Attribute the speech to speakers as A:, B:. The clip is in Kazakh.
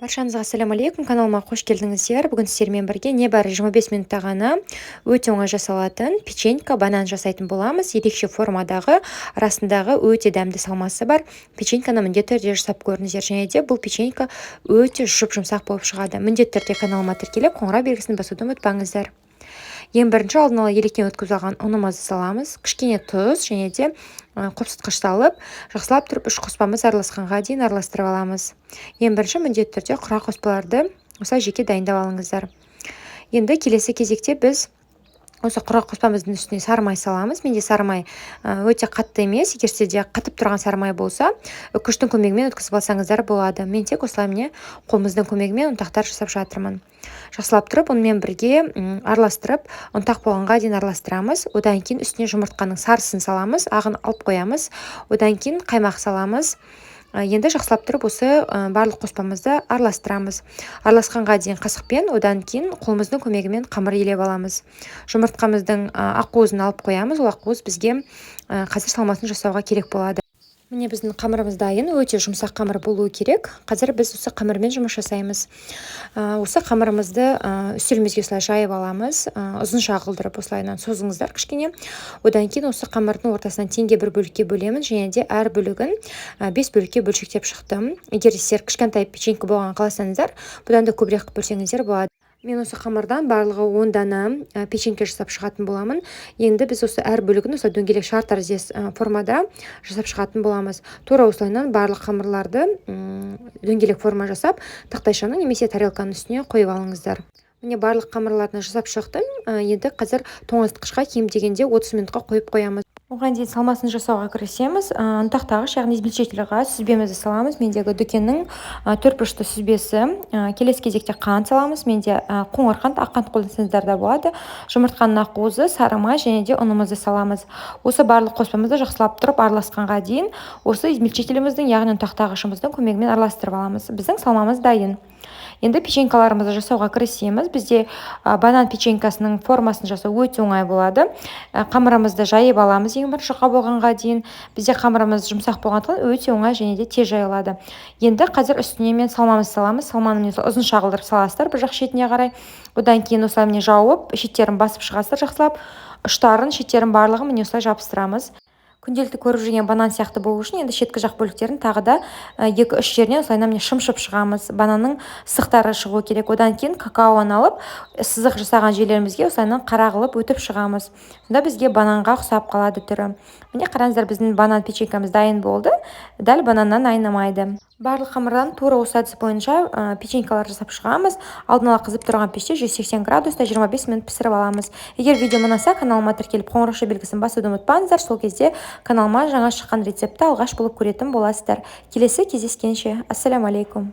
A: Баршаңызға ассалаумағалейкум, каналыма қош келдіңіздер. Бүгін сіздермен бірге небәрі 25 минутта ғана өте оңай жасалатын печенька банан жасайтын боламыз. Ерекше формадағы, арасындағы өте дәмді салмасы бар печеньканы міндетті түрде жасап көріңіздер. Және де бұл печенька өте жұмсақ болып шығады. Міндетті түрде каналыма тіркеліп, қоңырау белгісін басуды ұмытпаңыздар. Ең бірінші алдын ала електен өткізіп алған ұнымызды саламыз. Кішкене тұз және де қопсытқыш салып, жақсылап тұрып үш қоспамыз араласқанға дейін араластырып аламыз. Ең бірінші міндетті түрде құрақ қоспаларды осылай жеке дайындап алыңыздар. Енді келесі кезекте біз осы құрақ қоспамыздың үстіне сары май саламыз. Менде сары май өте қатты емес, егерсе де қатып тұрған сары май болса, үккіштің көмегімен өткізіп алсаңыздар болады. Мен тек осылай міне қолымыздың көмегімен ұнтақтар жасап жатырмын. Жақсылап тұрып, онымен бірге араластырып, ұнтақ болғанға дейін араластырамыз. Одан кейін үстіне жұмыртқаның сарысын саламыз, ағын алып қоямыз. Одан кейін қаймақ саламыз. Енді жақсылап тұрып осы барлық қоспамызды араластырамыз. Араласқанға дейін қасықпен, одан кейін қолымыздың көмегімен қамыр елеп аламыз. Жұмыртқамыздың ақуызын алып қоямыз. Ол ақуыз бізге қазір салмасын жасауға керек болады. Міне біздің қамырымыз дайын, өте жұмсақ қамыр болуы керек. Қазір біз осы қамырмен жұмыс жасаймыз. Осы қамырымызды үстелімізге осылай жайып аламыз. Ұзынша қылдырып осылайынан созыңыздар кішкене. Одан кейін осы қамырдың ортасынан теңге бір бөлікке бөлемін, және де әр бөлігін 5 бөлікке бөлшектеп шықтым. Егер сіздер кішкентай печенька болған қаласаңыздар, бұдан да көбірек қылып бөлсеңіздер болады. Мен осы қамырдан барлығы 10 дана печенька жасап шығатын боламын. Енді біз осы әр бөлігін осы дөңгелек шар тәріздес формада жасап шығатын боламыз. Тура осылайынан барлық қамырларды дөңгелек форма жасап, тақтайшаның немесе тарелканың үстіне қойып алыңыздар. Міне барлық қамырларын жасап шықтым. Енді қазір тоңазытқышқа кем дегенде 30 минутқа қойып қоямыз. Оған дейін салмасын жасауға кірісеміз. Ұнтақтағыш, яғни измельчительға сүзбемізді саламыз. Мендегі дүкеннің 4 бұрышты сүзбесі. Келесі кезекте қант саламыз. Менде қоңыр қант, ақ қант қолдансаңыздар да болады. Жұмыртқаның ақуызы, сары май және де ұнымызды саламыз. Осы барлық қоспамызды жақсылап тұрып араласқанға дейін осы измельчителіміздің, яғни ұнтақтағышымыздың көмегімен араластырып аламыз. Біздің салмамыз дайын. Енді печенькаларымызды жасауға кірісеміз. Бізде банан печенькасының формасын жасау өте оңай болады. Қамырымызды жайып аламыз ең бірінші болғанға дейін. Бізде қамырымыз жұмсақ болғандықтан өте оңай және де тез жайылады. Енді қазір үстіне мен салмамызды саламыз. Салманы ұзынша қылдырып саласыздар бір жақ шетіне қарай. Одан кейін осылай міне жауып, шеттерін басып шығасыздар жақсылап. Ұштарын, шеттерін барлығын міне осылай жабыстырамыз. Күнделікті көріп жүрген банан сияқты болу үшін енді шеткі жақ бөліктерін тағы да 2-3 жерінен осылайынан міне шымшып шығамыз. Бананның сықтары шығу керек. Одан кейін какаоны алып, сызық жасаған жерлерімізге осылайынан қара қылып өтіп шығамыз. Сонда бізге бананға ұқсап қалады түрі. Міне қараңыздар, біздің банан печенькамыз дайын болды. Дәл бананнан айнымайды. Барлық қамырдан тура осы әдіс бойынша печенькалар жасап шығамыз. Алдын ала қызып тұрған пеште 180 градуста 25 минут пісіріп аламыз. Егер видео ұнаса, каналыма тіркеліп қоңырау белгісін басуды ұмытпаңыздар. Сол кезде каналыма жаңа шыққан рецепті алғаш болып көретін боласыздар. Келесі кездескенше. Ассалаумағалейкум.